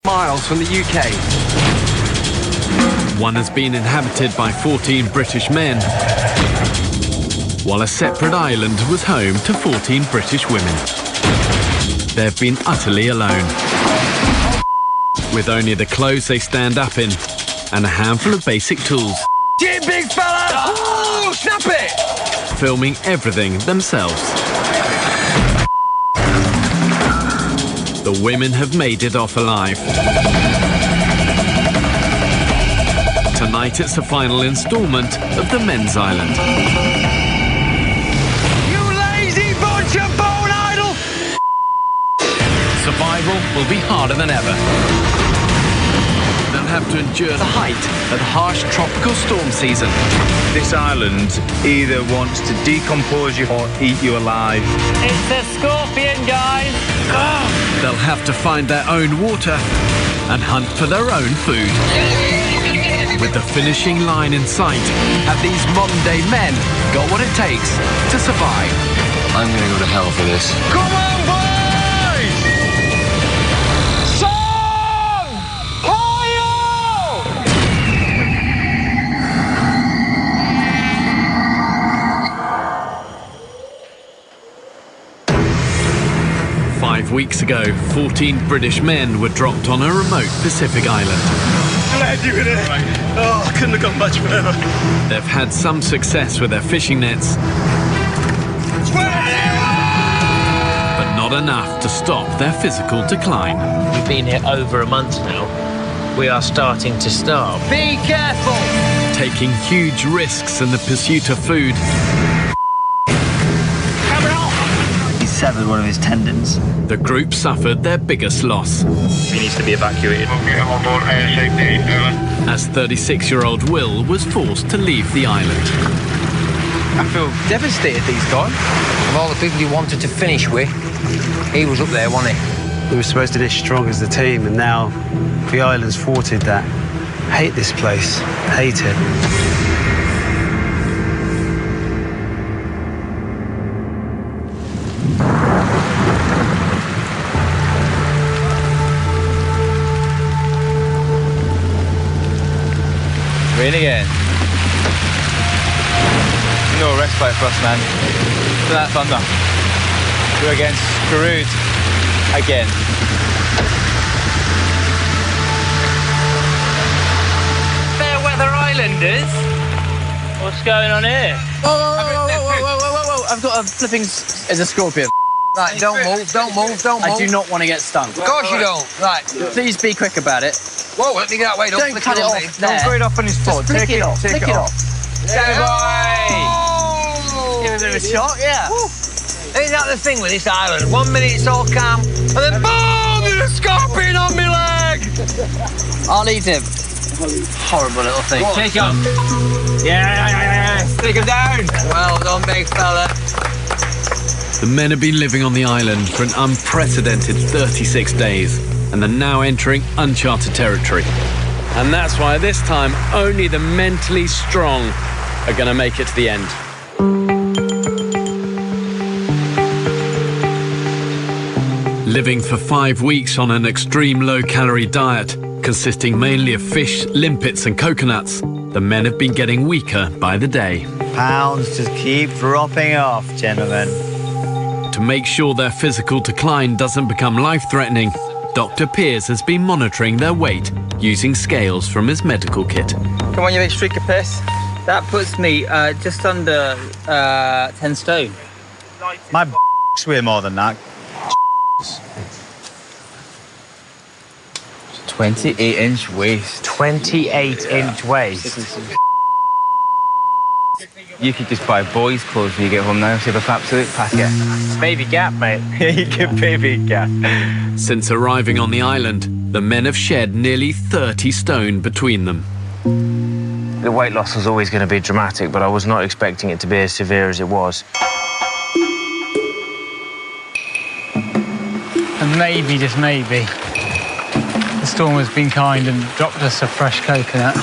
miles from the UK. One has been inhabited by 14 British men, while a separate island was home to 14 British women. They've been utterly alone, with only the clothes they stand up in and a handful of basic tools. Get it, big fella! Oh, snap it! Filming everything themselves. The women have made it off alive. Tonight it's the final instalment of the men's island. You lazy bunch of bone idle! Survival will be harder than ever. They'll have to endure the height of harsh tropical storm season. This island either wants to decompose you or eat you alive. It's a scorpion, guys! They'll have to find their own water and hunt for their own food. With the finishing line in sight, Have these modern-day men got what it takes to survive? I'm gonna go to hell for this. Come on, boys! Son! Pile! 5 weeks ago, 14 British men were dropped on a remote Pacific island. Glad you were there. Oh, I couldn't have gone much further. They've had some success with their fishing nets, but not enough to stop their physical decline. We've been here over a month now. We are starting to starve. Be careful! Taking huge risks in the pursuit of food. He severed one of his tendons. The group suffered their biggest loss, He needs to be evacuated. as 36-year-old Will was forced to leave the island. I feel devastated these guys. Of all the people you wanted to finish with, he was up there, wasn't he? We were supposed to be as strong as the team, and now the island's thwarted that. Hate this place. Hate it. Really again. No respite for us, man. Look at that thunder. We're again screwed. Again. Fairweather Islanders? What's going on here? Whoa. I've got a flipping... There's a scorpion. Right, don't move, don't move, don't move. I do not want to get stung. Of course you don't. Right. Please be quick about it. Whoa, let me get that way. Don't flick cut it on off me. there. Don't throw it off on his foot. Just flick it off. Take Flick it off. Yeah, Oh! Give it a bit of a shot, yeah. Ain't that the thing with this island? 1 minute it's all calm, and then boom, there's a scorpion on my leg! I'll eat him. Horrible little thing. Take him. Yeah. Take him down. Well done, big fella. The men have been living on the island for an unprecedented 36 days, and they're now entering uncharted territory. And that's why this time only the mentally strong are going to make it to the end. Living for 5 weeks on an extreme low-calorie diet, consisting mainly of fish, limpets and coconuts, the men have been getting weaker by the day. Pounds just keep dropping off, gentlemen. To make sure their physical decline doesn't become life-threatening, Dr. Piers has been monitoring their weight using scales from his medical kit. Come on, you big streak of piss. That puts me just under 10 stone. My weigh more than that. 28-inch waist. 28-inch waist. You could just buy boys' clothes when you get home now. Save a absolute packet. Baby Gap, mate. You get baby cat. Since arriving on the island, the men have shed nearly 30 stone between them. The weight loss was always going to be dramatic, but I was not expecting it to be as severe as it was. And maybe, just maybe, the storm has been kind and dropped us a fresh coconut.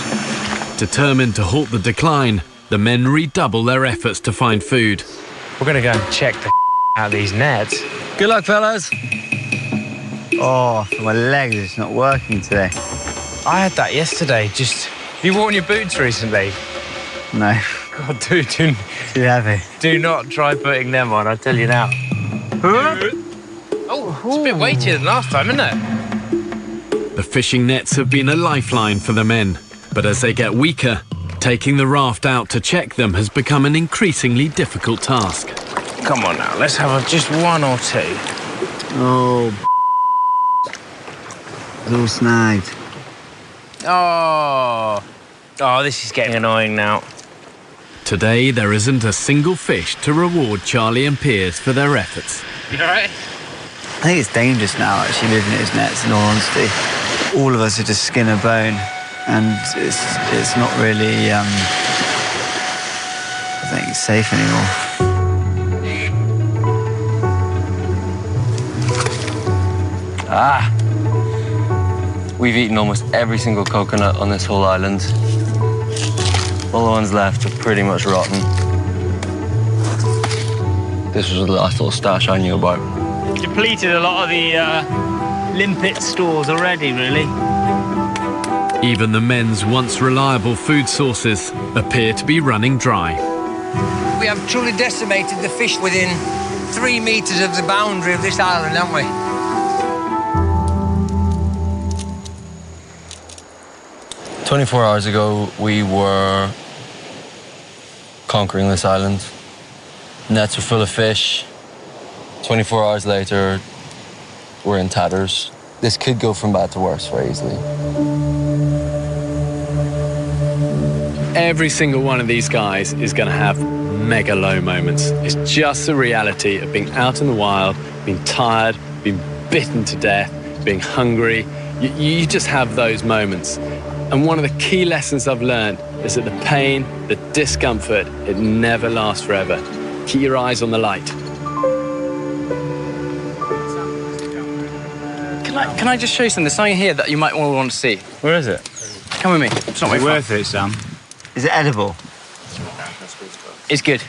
Determined to halt the decline, the men redouble their efforts to find food. We're going to go and check the out of these nets. Good luck, fellas. Oh, my legs, it's not working today. I had that yesterday. You worn your boots recently? No, God, dude, too heavy. do not try putting them on, I tell you now. Oh, it's a bit weightier than last time, isn't it? The fishing nets have been a lifeline for the men, but as they get weaker, taking the raft out to check them has become an increasingly difficult task. Come on now, let's have just one or two. Oh, it's all snagged. Oh, this is getting annoying now. Today, there isn't a single fish to reward Charlie and Piers for their efforts. You all right? I think it's dangerous now, actually, moving at his nets, in all honesty. All of us are just skin and bone, and it's not really, I think it's safe anymore. We've eaten almost every single coconut on this whole island. All the ones left are pretty much rotten. This was the last little stash I knew about. Depleted a lot of the limpet stores already, really. Even the men's once reliable food sources appear to be running dry. We have truly decimated the fish within 3 meters of the boundary of this island, haven't we? "24 hours ago, we were conquering this island. Nets were full of fish. 24 hours later, we're in tatters. This could go from bad to worse very easily." Every single one of these guys is going to have mega low moments. It's just the reality of being out in the wild, being tired, being bitten to death, being hungry. You just have those moments. And one of the key lessons I've learned is that the pain, the discomfort, it never lasts forever. Keep your eyes on the light. Can I just show you something? There's something here that you might want to see. Where is it? Come with me. It's not Worth it, Sam. Is it edible? It's good.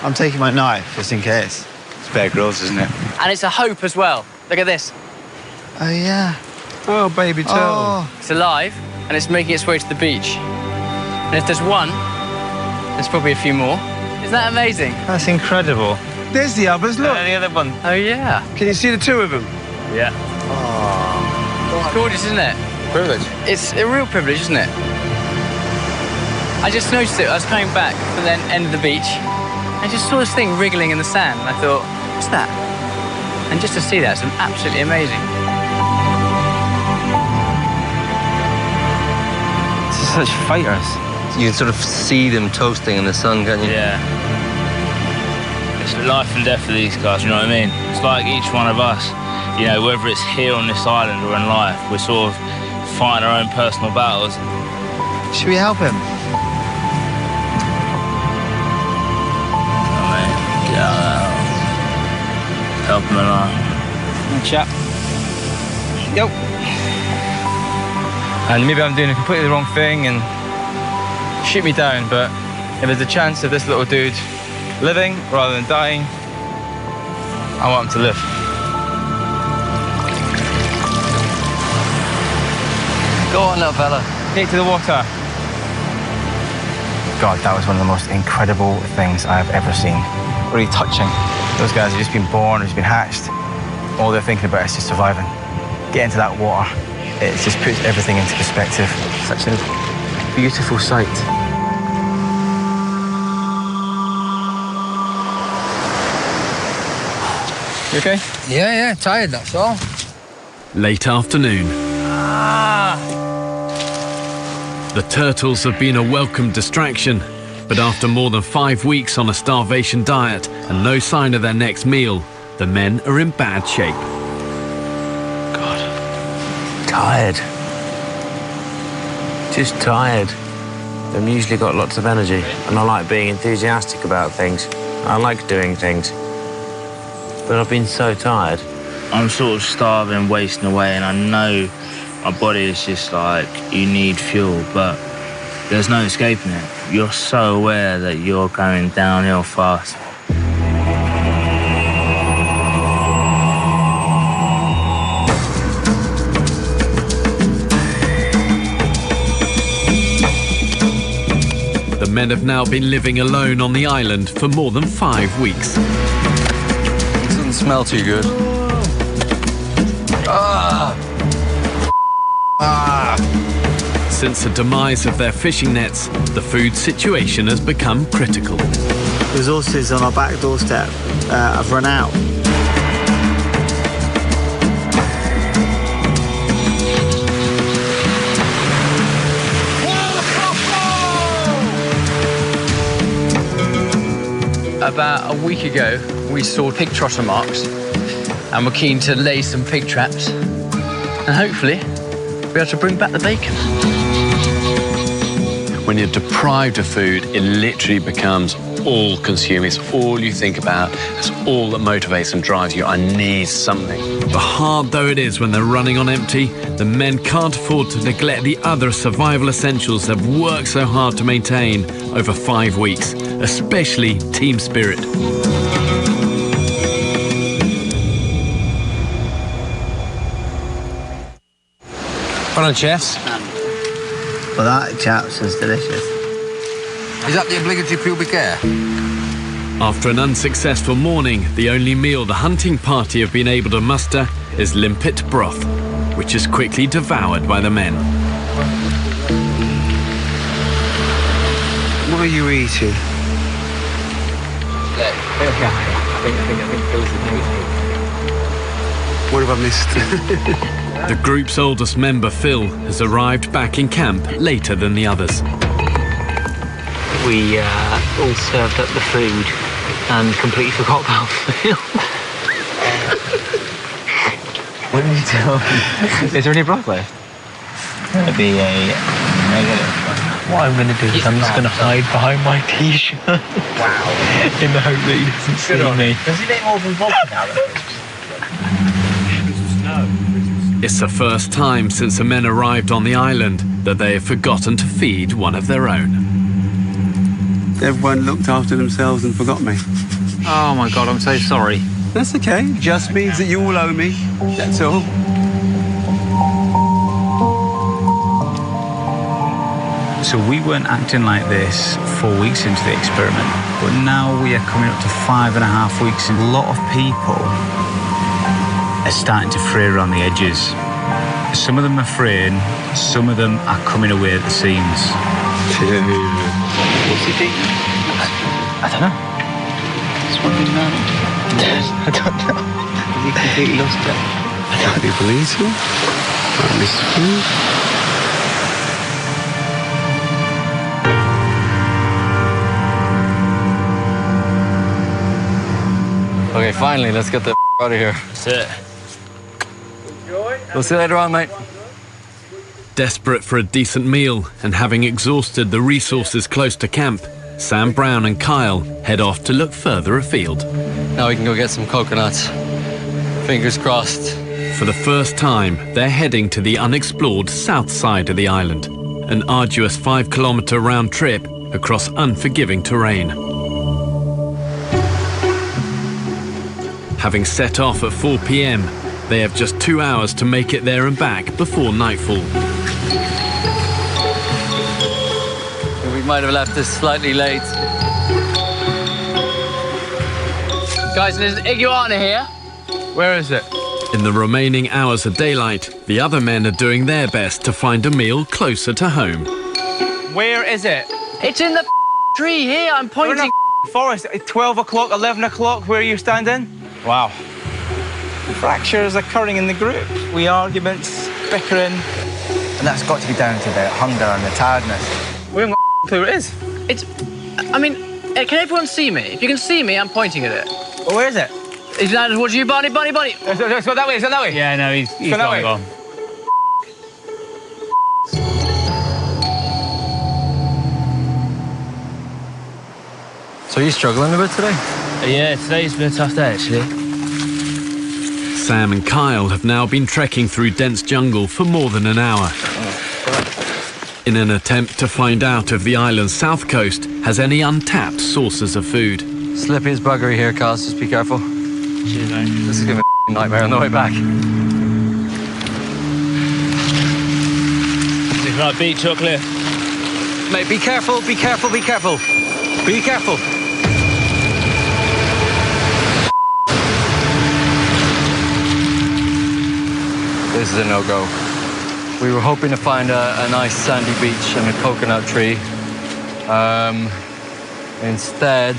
I'm taking my knife, just in case. It's Bear Grylls, isn't it? And it's a hope as well. Look at this. Oh, yeah. Oh, baby turtle. Oh, It's alive, and it's making its way to the beach. And if there's one, there's probably a few more. Isn't that amazing? that's incredible. There's the others, look. The other one. Oh, yeah. Can you see the two of them? Yeah. It's gorgeous, isn't it? Privilege. It's a real privilege, isn't it? I just noticed it. I was coming back from the end of the beach. I just saw this thing wriggling in the sand, and I thought, what's that? And just to see that, it's absolutely amazing. It's such fighters. You can sort of see them toasting in the sun, can't you? Yeah. It's life and death for these guys, you know what I mean? It's like each one of us, you know, whether it's here on this island or in life, we're sort of fighting our own personal battles. Should we help him? Help him along. Chap. Yo. And maybe I'm doing a completely wrong thing and shoot me down, but if there's a chance of this little dude living rather than dying, I want him to live. Go on, little fella. Take to the water. God, that was one of the most incredible things I have ever seen. Really touching. Those guys have just been born, just been hatched. All they're thinking about is just surviving. Get into that water. It just puts everything into perspective. Such a beautiful sight. You okay? Yeah, tired, that's all. Late afternoon. The turtles have been a welcome distraction, but after more than 5 weeks on a starvation diet and no sign of their next meal, the men are in bad shape. Tired. Just tired. I've usually got lots of energy, and I like being enthusiastic about things. I like doing things. But I've been so tired. I'm sort of starving, wasting away, and I know my body is just like, you need fuel, but there's no escaping it. You're so aware that you're going downhill fast. men have now been living alone on the island for more than 5 weeks. It doesn't smell too good. Since the demise of their fishing nets, the food situation has become critical. Resources on our back doorstep have run out. About a week ago, we saw pig trotter marks and we're keen to lay some pig traps and hopefully be able to bring back the bacon. When you're deprived of food, it literally becomes all-consuming. It's all you think about. It's all that motivates and drives you. I need something. But hard though it is when they're running on empty, the men can't afford to neglect the other survival essentials they've worked so hard to maintain over 5 weeks, especially team spirit. Well done, chefs. Well, that, chaps, was delicious. Is that the obligatory pubic hair? After an unsuccessful morning, the only meal the hunting party have been able to muster is limpet broth, which is quickly devoured by the men. What are you eating? What have I missed? The group's oldest member, Phil, has arrived back in camp later than the others. We all served up the food and completely forgot about Phil. What did you tell me? Is there any broth left? It'd be a negative. What I'm going to do is I'm just going to hide behind my t-shirt. Wow. In the hope that he doesn't see me. Does he make more than vodka now? It's the first time since the men arrived on the island that they have forgotten to feed one of their own. Everyone looked after themselves and forgot me. Oh my God, I'm so sorry. That's okay. Just means that you all owe me. That's all. So we weren't acting like this 4 weeks into the experiment, but now we are coming up to 5.5 weeks, and a lot of people are starting to fray around the edges. Some of them are fraying, some of them are coming away at the seams. What's he doing? I don't know. It's one big man. I don't know. He completely lost it. People eating. I miss food. Okay, finally, let's get the out of here. That's it. We'll see you later on, mate. Desperate for a decent meal and having exhausted the resources close to camp, Sam Brown and Kyle head off to look further afield. Now we can go get some coconuts. Fingers crossed. For the first time, they're heading to the unexplored south side of the island, an arduous 5-kilometre round trip across unforgiving terrain. Having set off at 4 p.m, they have just 2 hours to make it there and back before nightfall. We might have left this slightly late. Guys, there's an iguana here. Where is it? In the remaining hours of daylight, the other men are doing their best to find a meal closer to home. Where is it? It's in the tree here, I'm pointing. We're in the forest. At 12 o'clock, 11 o'clock, where are you standing? Wow. Fractures occurring in the group. We arguments, bickering. And that's got to be down to the hunger and the tiredness. We haven't got a clue where it is. I mean, can everyone see me? If you can see me, I'm pointing at it. Well, where is it? He's landed towards you, Barney. Let's go that way, let's go that way. Yeah, no, he's Go that way. gone. So are you struggling a bit today? Yeah, today's been a tough day, actually. Sam and Kyle have now been trekking through dense jungle for more than an hour in an attempt to find out if the island's south coast has any untapped sources of food. Slippy as buggery here, Cos. Just be careful. Cheers, mate. This is gonna be a nightmare on the way back. Like beach or cliff? Mate, be careful, be careful, be careful. Be careful. This is a no-go. We were hoping to find a nice sandy beach and a coconut tree. Instead,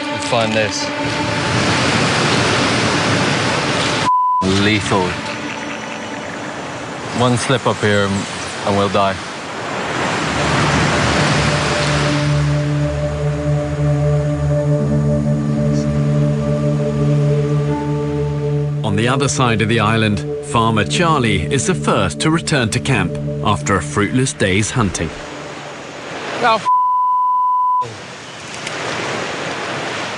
we find this. Lethal. One slip up here and we'll die. On the other side of the island, Farmer Charlie is the first to return to camp after a fruitless day's hunting. Oh,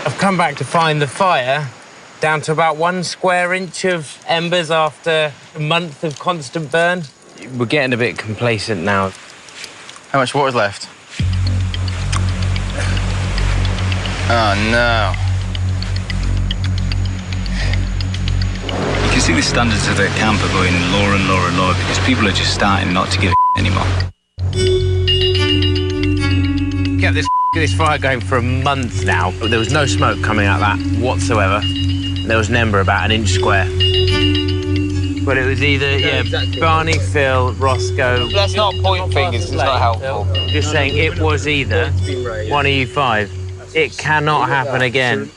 I've come back to find the fire down to about 1 square inch of embers after a month of constant burn. We're getting a bit complacent now. How much water's left? Oh, no. You can see the standards of the camp are going lower and lower and lower because people are just starting not to give a anymore. Kept this fire going for a month now, but there was no smoke coming out of that whatsoever. There was an ember about 1 inch square. But it was either, exactly. Barney, Phil, Roscoe... Let's not point fingers, it's not helpful. Just saying it was either one of you 5. It cannot happen again.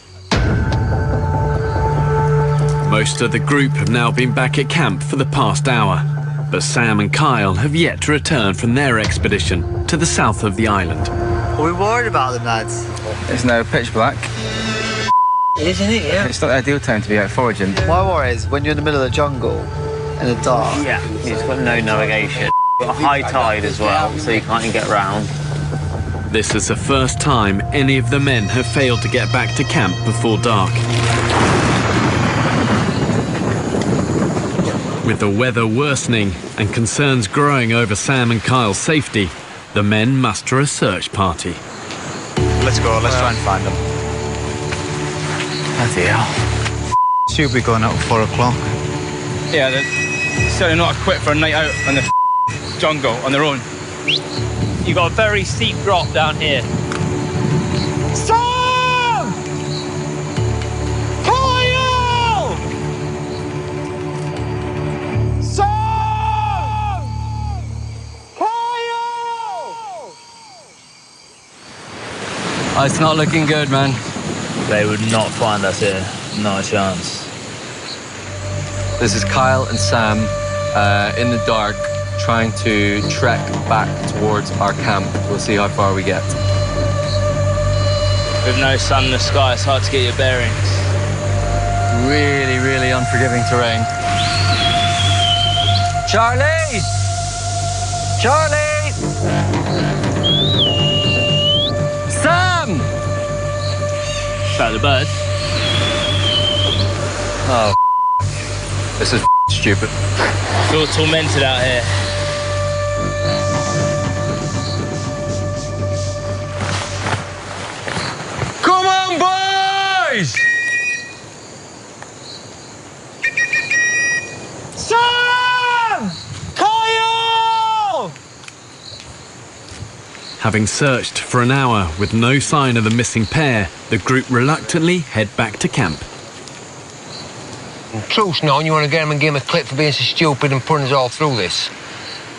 Most of the group have now been back at camp for the past hour, but Sam and Kyle have yet to return from their expedition to the south of the island. Are we worried about them, lads? It's now pitch black. Isn't it, yeah? It's not the ideal time to be out foraging. My worry is when you're in the middle of the jungle, in the dark. Yeah, it's got no navigation. Got a high tide as well, so you can't even get round. This is the first time any of the men have failed to get back to camp before dark. With the weather worsening and concerns growing over Sam and Kyle's safety, the men muster a search party. Let's go, let's try and find them. Bloody hell. Should be going out at 4 o'clock. Yeah, they're certainly not equipped for a night out on the jungle on their own. You've got a very steep drop down here. Sam! Kyle! Sam! Kyle! Oh, it's not looking good, man. They would not find us here. Not a chance. This is Kyle and Sam in the dark, trying to trek back towards our camp. We'll see how far we get. With no sun in the sky, it's hard to get your bearings. Really, really unforgiving terrain. Charlie! Charlie! Sam! Shut the bird. Oh, this is stupid. Feel tormented out here. Come on, boys! Sam! Kyle! Having searched for an hour with no sign of the missing pair, the group reluctantly head back to camp. Truth known, you want to get him and give him a clip for being so stupid and putting us all through this.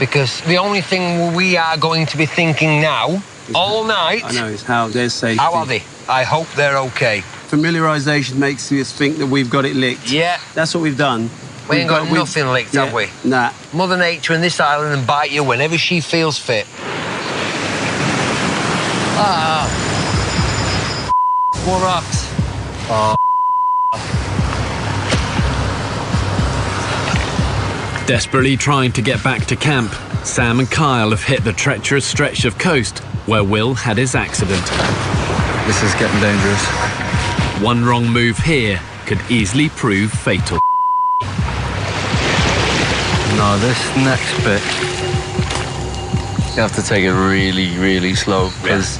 Because the only thing we are going to be thinking now, all night... I know, is how they're safe. How are they? I hope they're okay. Familiarisation makes us think that we've got it licked. Yeah. That's what we've done. We ain't got nothing licked, have we? Nah. Mother Nature in this island and bite you whenever she feels fit. Ah! More rocks. Oh. Desperately trying to get back to camp, Sam and Kyle have hit the treacherous stretch of coast where Will had his accident. This is getting dangerous. One wrong move here could easily prove fatal. No, this next bit, you have to take it really, really slow because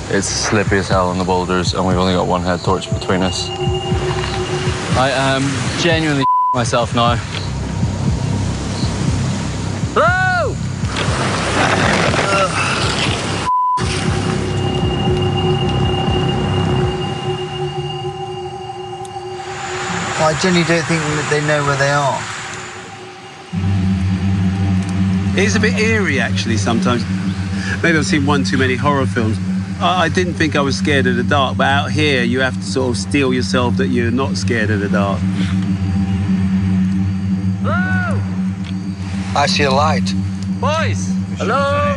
it's slippery as hell on the boulders and we've only got one head torch between us. I am genuinely myself now. Hello! I genuinely don't think that they know where they are. It is a bit eerie, actually, sometimes. Maybe I've seen one too many horror films. I didn't think I was scared of the dark, but out here you have to sort of steel yourself that you're not scared of the dark. Hello! I see a light. Boys! Hello!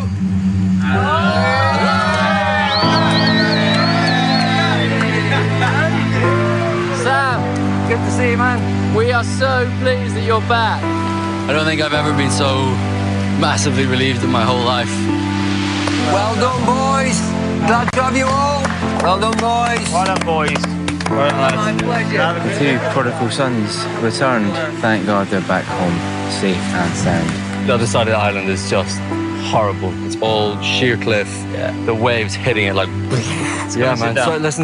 Sam, good to see you, man. We are so pleased that you're back. I don't think I've ever been so massively relieved in my whole life. Well done, boys. Glad to have you all. Well done, boys. Well done, boys. Well done, lads. My pleasure. The two prodigal sons returned. Thank God they're back home, safe and sound. The other side of the island is just horrible. It's all sheer cliff. Yeah. The waves hitting it like. Yeah, man.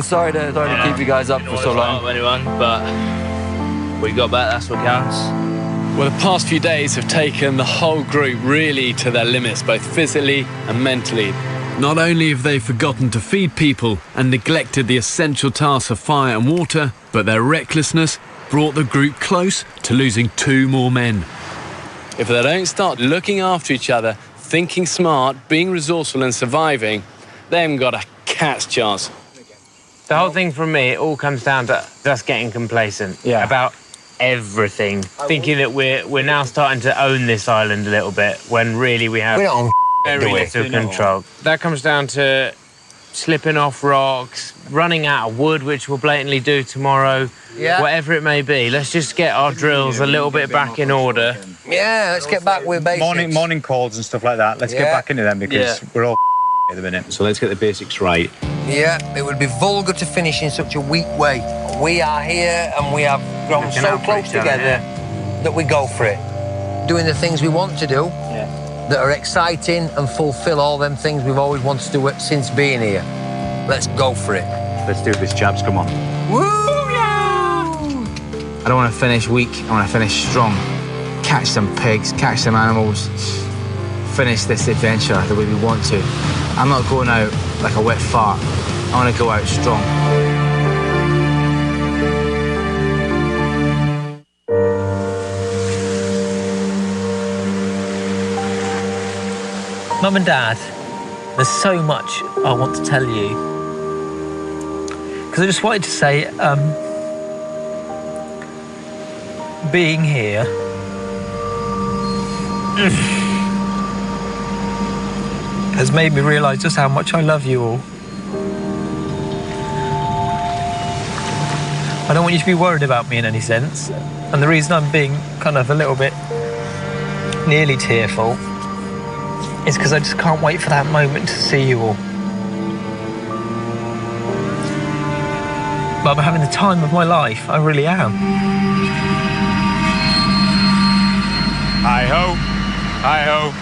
Sorry to keep you guys up for so long. Not anyone, but we got back. That's what counts. Well, the past few days have taken the whole group really to their limits, both physically and mentally. Not only have they forgotten to feed people and neglected the essential tasks of fire and water, but their recklessness brought the group close to losing 2 more men. If they don't start looking after each other, thinking smart, being resourceful and surviving, they haven't got a cat's chance. The whole thing from me, it all comes down to us getting complacent about everything, thinking that we're now starting to own this island a little bit, when really we have very little control. That comes down to slipping off rocks, running out of wood, which we'll blatantly do tomorrow, whatever it may be. Let's just get our drills a little bit back in order. Yeah, let's get back with basics. Morning calls and stuff like that. Let's get back into them because we're all at the minute. So let's get the basics right. Yeah, it would be vulgar to finish in such a weak way. We are here and we have grown so close together that we go for it. Doing the things we want to do that are exciting and fulfill all them things we've always wanted to do since being here. Let's go for it. Let's do this, chaps. Come on. Woo! I don't want to finish weak. I want to finish strong. Catch some pigs, catch some animals. Finish this adventure the way we want to. I'm not going out like a wet fart. I want to go out strong. Mum and Dad, there's so much I want to tell you. Because I just wanted to say, being here has made me realise just how much I love you all. I don't want you to be worried about me in any sense. And the reason I'm being kind of a little bit nearly tearful is because I just can't wait for that moment to see you all. But I'm having the time of my life, I really am. Hi-ho, hi-ho,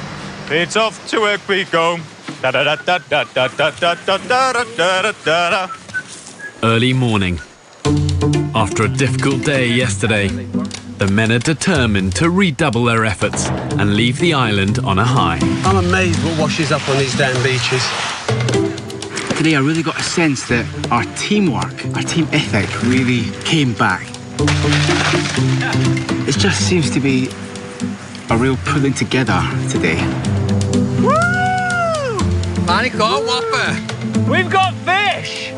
it's off to work we go. Da-da-da-da-da-da-da-da-da-da-da-da-da. Early morning. After a difficult day yesterday, the men are determined to redouble their efforts and leave the island on a high. I'm amazed what washes up on these damn beaches. Today I really got a sense that our teamwork, our team ethic really came back. It just seems to be a real pulling together today. Woo! Man, caught whopper. We've got fish!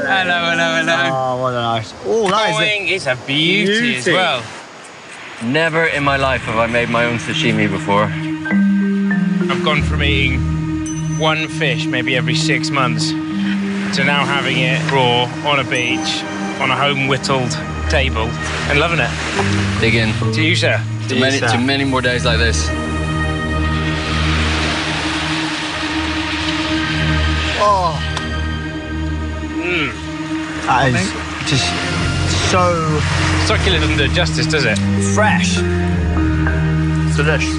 Hello. Oh, what a nice. Oh, that It's a beauty as well. Never in my life have I made my own sashimi before. I've gone from eating one fish maybe every 6 months to now having it raw on a beach, on a home whittled table, and loving it. Dig in. To you, sir. To many more days like this. Oh. That is just so succulent doesn't do it justice, does it? fresh. It's delicious.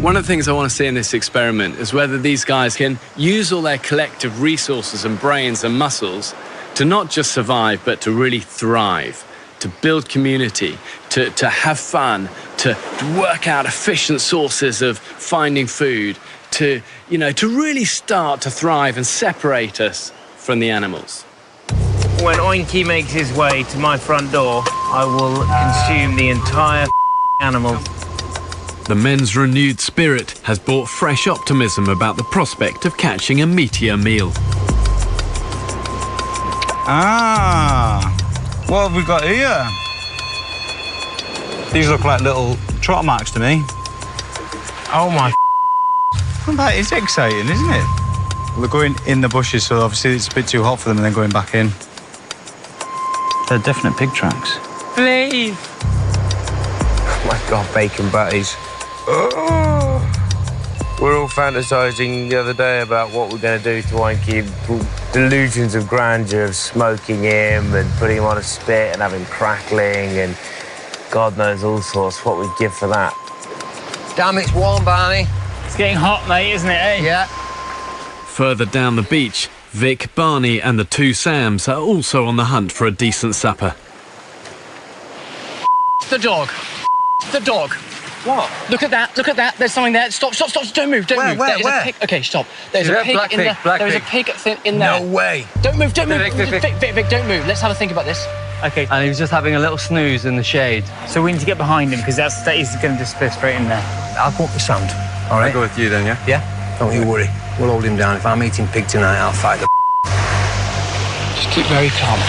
One of the things I want to see in this experiment is whether these guys can use all their collective resources and brains and muscles to not just survive, but to really thrive, to build community, to have fun, to work out efficient sources of finding food, to really start to thrive and separate us from the animals. When Oinky makes his way to my front door, I will consume the entire animal. The men's renewed spirit has brought fresh optimism about the prospect of catching a meatier meal. What have we got here? These look like little trotter marks to me. Oh my. Well, that is exciting, isn't it? We're going in the bushes, so obviously it's a bit too hot for them and then going back in. They're definite pig tracks. Please. Oh my God, bacon butties. Oh. We're all fantasising the other day about what we're going to do to Oinky. Delusions of grandeur of smoking him and putting him on a spit and having crackling and God knows all sorts. What we'd give for that. Damn, it's warm, Barney. It's getting hot, mate, isn't it, eh? Yeah. Further down the beach, Vic, Barney and the two Sams are also on the hunt for a decent supper. The dog. The dog. What? Look at that, look at that. There's something there. Stop, don't move, don't move. Where? A pig. Okay, stop. There's a pig in there. There's a pig in there. No way. Don't move. Vic, don't move. Let's have a think about this. Okay. And he was just having a little snooze in the shade. So we need to get behind him because he's going to disappear straight in there. I'll go up the sand. All right? I'll go with you then, yeah? Yeah? Don't you worry. We'll hold him down. If I'm eating pig tonight, I'll fight the Just keep very calm.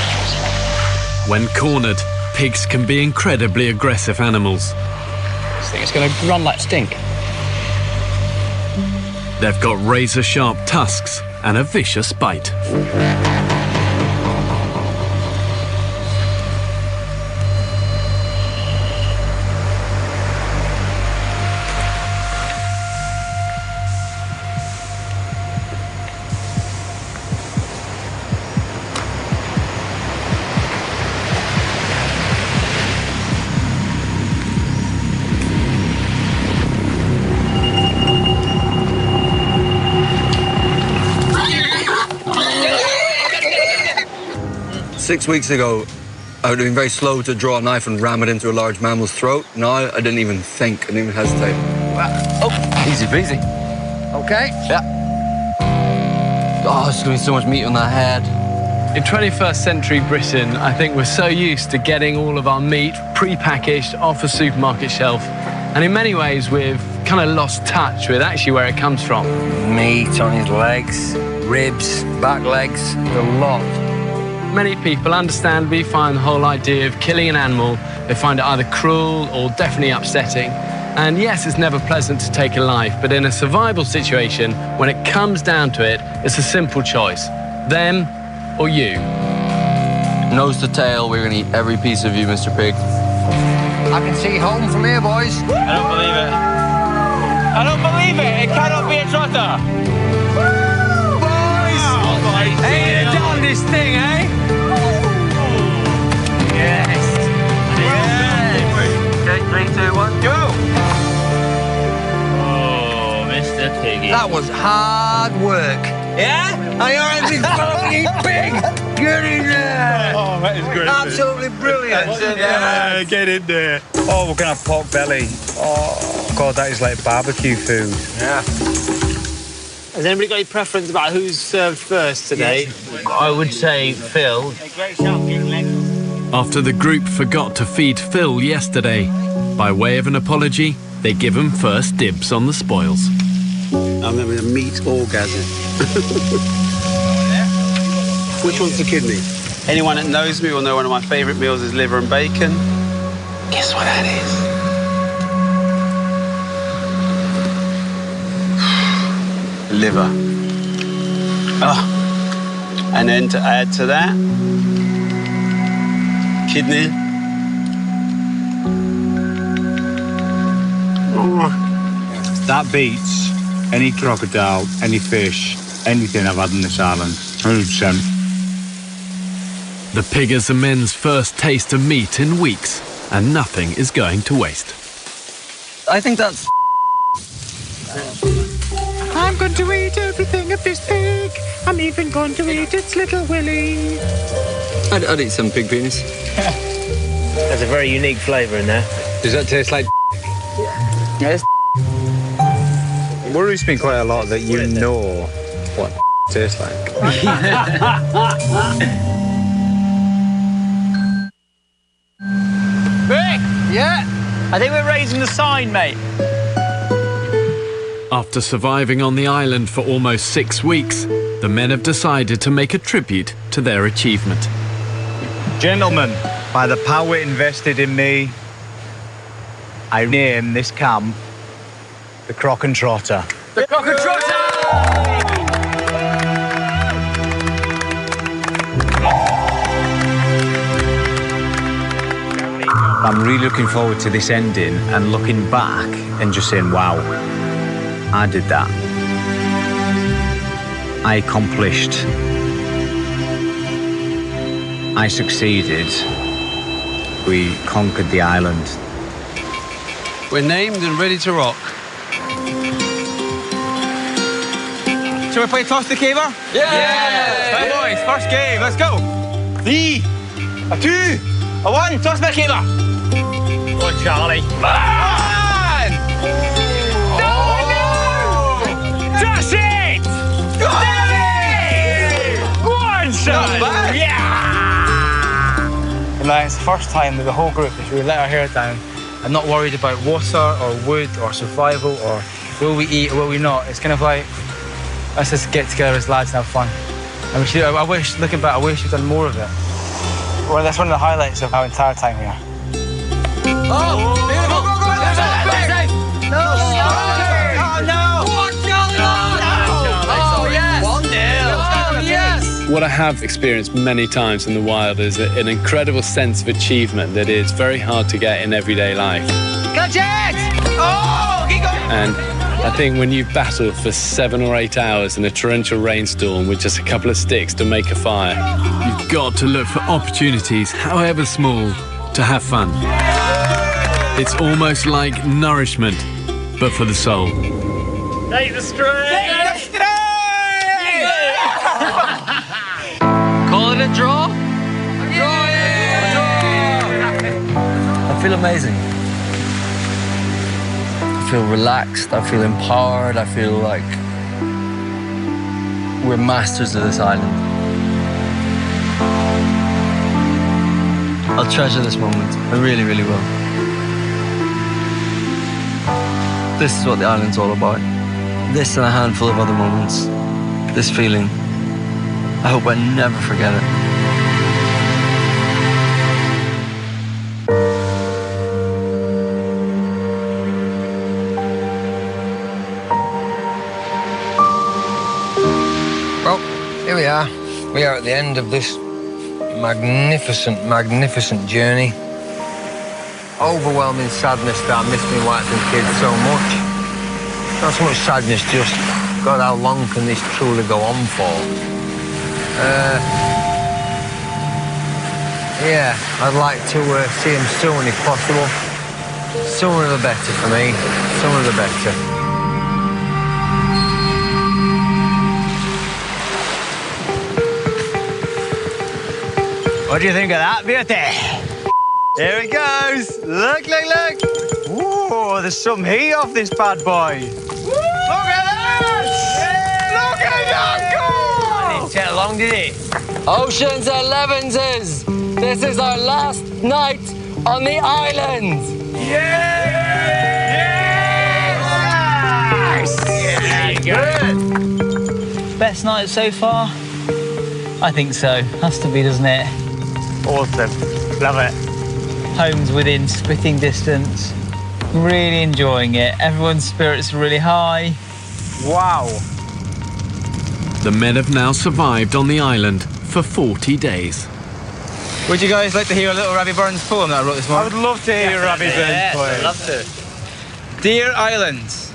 When cornered, pigs can be incredibly aggressive animals. This thing is going to run like stink. They've got razor-sharp tusks and a vicious bite. Six weeks ago, I would have been very slow to draw a knife and ram it into a large mammal's throat. Now I didn't even think, I didn't even hesitate. Oh, Easy peasy. okay. Yeah. Oh, there's going to be so much meat on that head. In 21st century Britain, I think we're so used to getting all of our meat pre-packaged off a supermarket shelf. And in many ways, we've kind of lost touch with actually where it comes from. Meat on his legs, ribs, back legs, the lot. Many people understandably find the whole idea of killing an animal, they find it either cruel or definitely upsetting. And yes, it's never pleasant to take a life, but in a survival situation, when it comes down to it, it's a simple choice. Them or you. Nose to tail, we're going to eat every piece of you, Mr. Pig. I can see home from here, boys. I don't believe it. I don't believe it. It cannot be a trotter. Woo, boys! Oh, boys. Hey, you done this thing, eh? Yes. Okay, 3, 2, 1, Go. Oh, Mr. Piggy. That was hard work. Yeah? I are this fucking pig. Get in there. Oh, that is great. Absolutely brilliant. Yeah, get in there. Oh, we're going to have pork belly. Oh, God, that is like barbecue food. Yeah. Has anybody got any preference about who's served first today? I would say Phil. After the group forgot to feed Phil yesterday, by way of an apology, they give him first dibs on the spoils. I'm having a meat orgasm. Which one's the kidney? Anyone that knows me will know one of my favourite meals is liver and bacon. Guess what that is? Liver. Oh. And then to add to that, kidney. Oh. That beats any crocodile, any fish, anything I've had on this island. 100%. The piggers are men's first taste of meat in weeks, and nothing is going to waste. I think that's... I'm going to eat everything of this pig. I'm even going to eat its little willy. I'd eat some pig penis. There's a very unique flavour in there. Does that taste like? Yes. Worries me quite a lot that you know what taste like? Rick! Yeah? I think we're raising the sign, mate. After surviving on the island for almost 6 weeks, the men have decided to make a tribute to their achievement. Gentlemen, by the power invested in me, I name this camp the Crock and Trotter. The Crock and Trotter! I'm really looking forward to this ending and looking back and just saying, wow, I did that. I accomplished. I succeeded. We conquered the island. We're named and ready to rock. Shall we play Toss the Caver? Yeah! Right, boys, first game, let's go. 3, a 2, a 1, toss the caver. Go on, Charlie. Man! No! Toss it! Go on, son! Yeah! And it's the first time that the whole group has really let our hair down and not worried about water or wood or survival or will we eat or will we not. It's kind of like, let's just get together as lads and have fun. And we should, I wish, looking back, I wish we'd done more of it. Well, that's one of the highlights of our entire time here. Oh! Beautiful! Go! No! Oh, no! Oh, yes! 1-0! Oh, yes! What I have experienced many times in the wild is an incredible sense of achievement that is very hard to get in everyday life. Catch it! Oh! Keep going! And I think when you battle for 7 or 8 hours in a torrential rainstorm with just a couple of sticks to make a fire, you've got to look for opportunities, however small, to have fun. It's almost like nourishment, but for the soul. Take the string! Call it a draw? I feel amazing. I feel relaxed, I feel empowered, I feel like we're masters of this island. I'll treasure this moment. I really, really will. This is what the island's all about. This and a handful of other moments. This feeling. I hope I never forget it. Well, here we are. We are at the end of this magnificent, magnificent journey. Overwhelming sadness that I miss my wife and kids so much. Not so much sadness, just, God, how long can this truly go on for? Yeah, I'd like to see them soon if possible. Sooner the better for me, sooner the better. What do you think of that beauty? Here it goes. Look. Whoa, there's some heat off this bad boy. Look at that! Look at that! It didn't take long, did it? Oceans 11s, this is our last night on the island. Yes! Good. Best night so far? I think so. Has to be, doesn't it? Awesome. Love it. Home's within spitting distance. Really enjoying it. Everyone's spirits are really high. Wow. The men have now survived on the island for 40 days. Would you guys like to hear a little Rabbie Burns poem that I wrote this morning? I would love to hear Rabbie Burns play. I'd love to. Dear islands,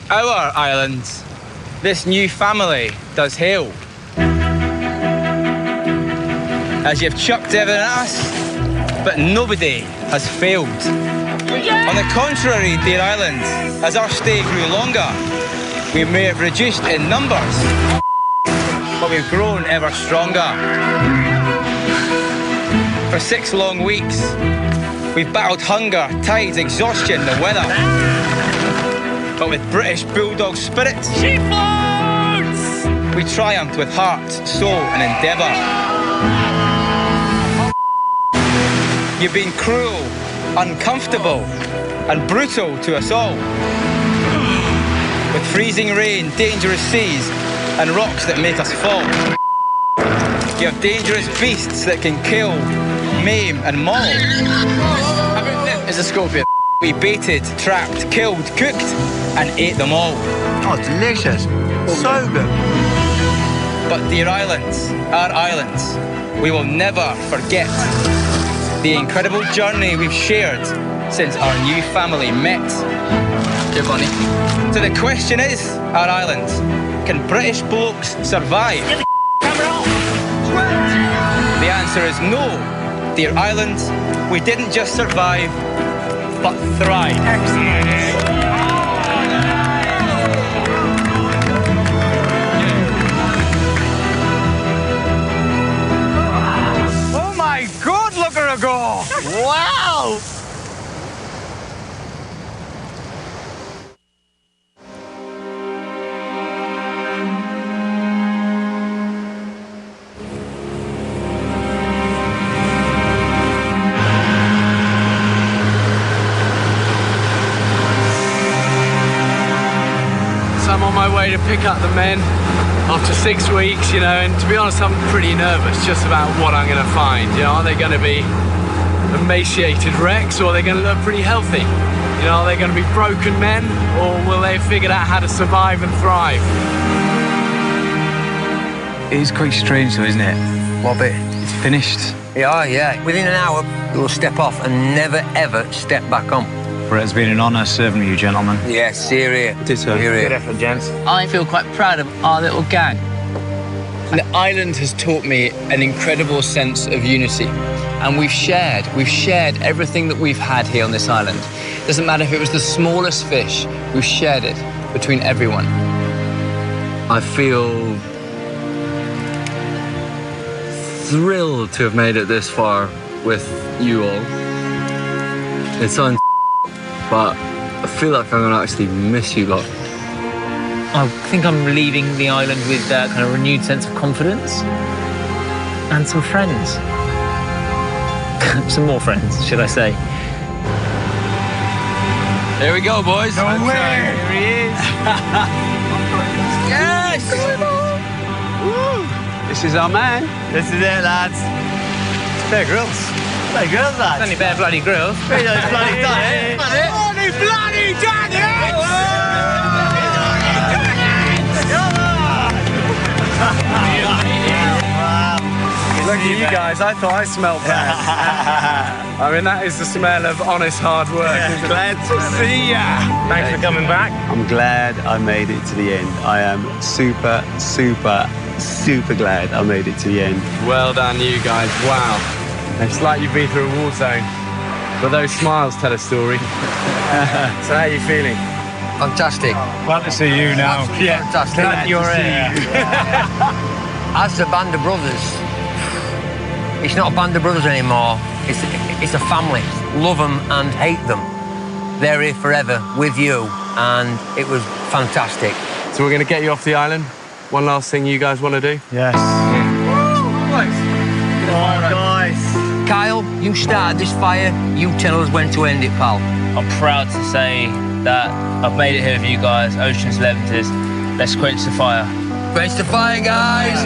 our islands, this new family does hail. As you've chucked everything at us, but nobody has failed. On the contrary, dear islands, as our stay grew longer, we may have reduced in numbers, but we've grown ever stronger. For 6 long weeks, we've battled hunger, tides, exhaustion, the weather. But with British bulldog spirit, She floats! we triumphed with heart, soul and endeavour. You've been cruel, uncomfortable and brutal to us all. With freezing rain, dangerous seas and rocks that make us fall. You have dangerous beasts that can kill, maim and maul. It's a scorpion. We baited, trapped, killed, cooked and ate them all. Oh, delicious. So good. But dear islands, our islands, we will never forget the incredible journey we've shared since our new family met. Good bunny. So the question is, our islands, can British blokes survive? The answer is no. Dear islands, we didn't just survive, but thrive. Oh my God, look at her go! Wow! I'm on my way to pick up the men after 6 weeks, you know, and to be honest, I'm pretty nervous just about what I'm going to find. You know, are they going to be emaciated wrecks, or are they going to look pretty healthy? You know, are they going to be broken men, or will they have figured out how to survive and thrive? It is quite strange though, isn't it? What bit? It's finished. Yeah. Within an hour, we'll step off and never, ever step back on. But it's been an honour serving with you, gentlemen. Yes, here. Good effort, gents. I feel quite proud of our little gang. The island has taught me an incredible sense of unity. And we've shared everything that we've had here on this island. Doesn't matter if it was the smallest fish, we've shared it between everyone. I feel thrilled to have made it this far with you all. It sounds but I feel like I'm going to actually miss you lot. I think I'm leaving the island with a kind of renewed sense of confidence and some friends. Some more friends, should I say. Here we go, boys. No way! Here he is. Yes! This is our man. This is it, lads. Bear Grylls. Bear Grylls, lads. Only Bear Bloody Grills. Bloody done it. Bloody done Look at you guys, I thought I smelled bad. I mean, that is the smell of honest hard work. Glad to see ya. Thanks for coming back. I'm glad I made it to the end. I am super, super, super glad I made it to the end. Well done, you guys. Wow. It's like you've been through a war zone. But those smiles tell a story. So how are you feeling? Fantastic. Glad to see you now. Yeah, fantastic. Glad you're here. As a band of brothers, it's not a band of brothers anymore. It's a family. Love them and hate them. They're here forever with you, and it was fantastic. So we're going to get you off the island. One last thing you guys want to do? Yes. Guys. Kyle, you started this fire. You tell us when to end it, pal. I'm proud to say that I've made it here with you guys. Ocean's 11s. Let's quench the fire. Quench the fire, guys.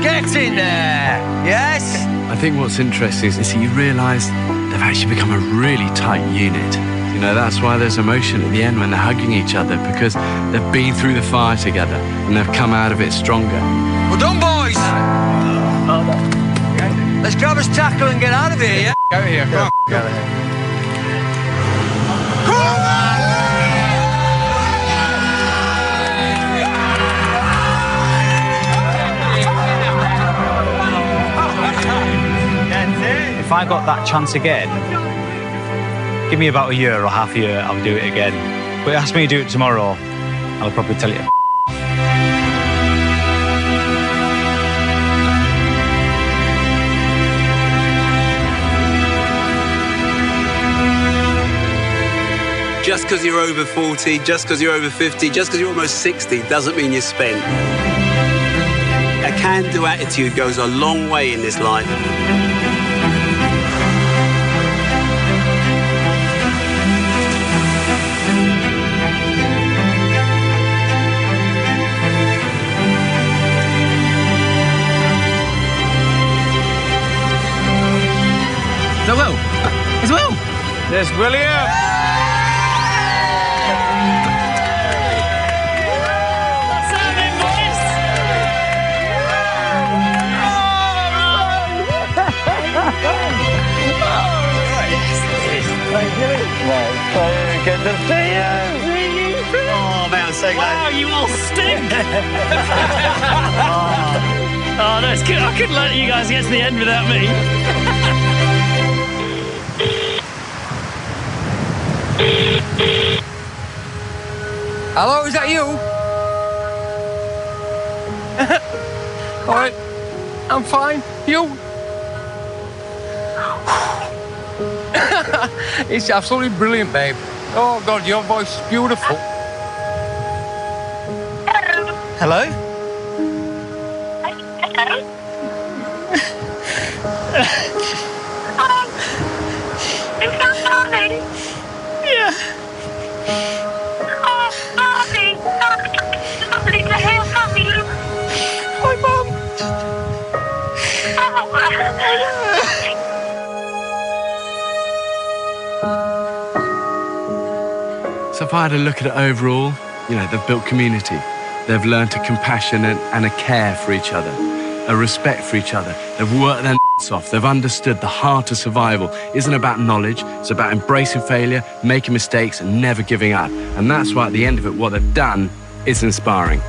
Get in there. Yes. I think what's interesting is that you realise they've actually become a really tight unit. You know, that's why there's emotion at the end when they're hugging each other, because they've been through the fire together and they've come out of it stronger. Well done, boys. Let's grab us tackle and get out of here, yeah? Out of here, come on. Go ahead. If I got that chance again, give me about a year or half a year, I'll do it again. But ask me to do it tomorrow, I'll probably tell you. just because you're over 40, just because you're over 50, just because you're almost 60, doesn't mean you're spent. A can-do attitude goes a long way in this life. Is that Will? It's Will! There's William! What's happening, boys? Thank you. So good to see you. Oh, man, I'm so glad. Wow, you all stink! Oh, that's good. I couldn't let you guys get to the end without me. Hello, is that you? All right, I'm fine. You? It's absolutely brilliant, babe. Oh, God, your voice is beautiful. Hello? Is that Barney? Yeah. Oh, Barney. Lovely to hear from you. Hi, Mum. So if I had a look at it overall, you know, they've built community. They've learned a compassion and a care for each other, a respect for each other. They've worked their off. They've understood the heart of survival isn't about knowledge. It's about embracing failure, making mistakes, and never giving up. And that's why at the end of it, what they've done is inspiring.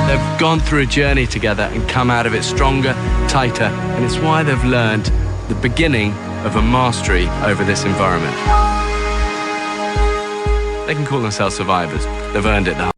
They've gone through a journey together and come out of it stronger, tighter, and it's why they've learned the beginning of a mastery over this environment. They can call themselves survivors. They've earned it the hard way.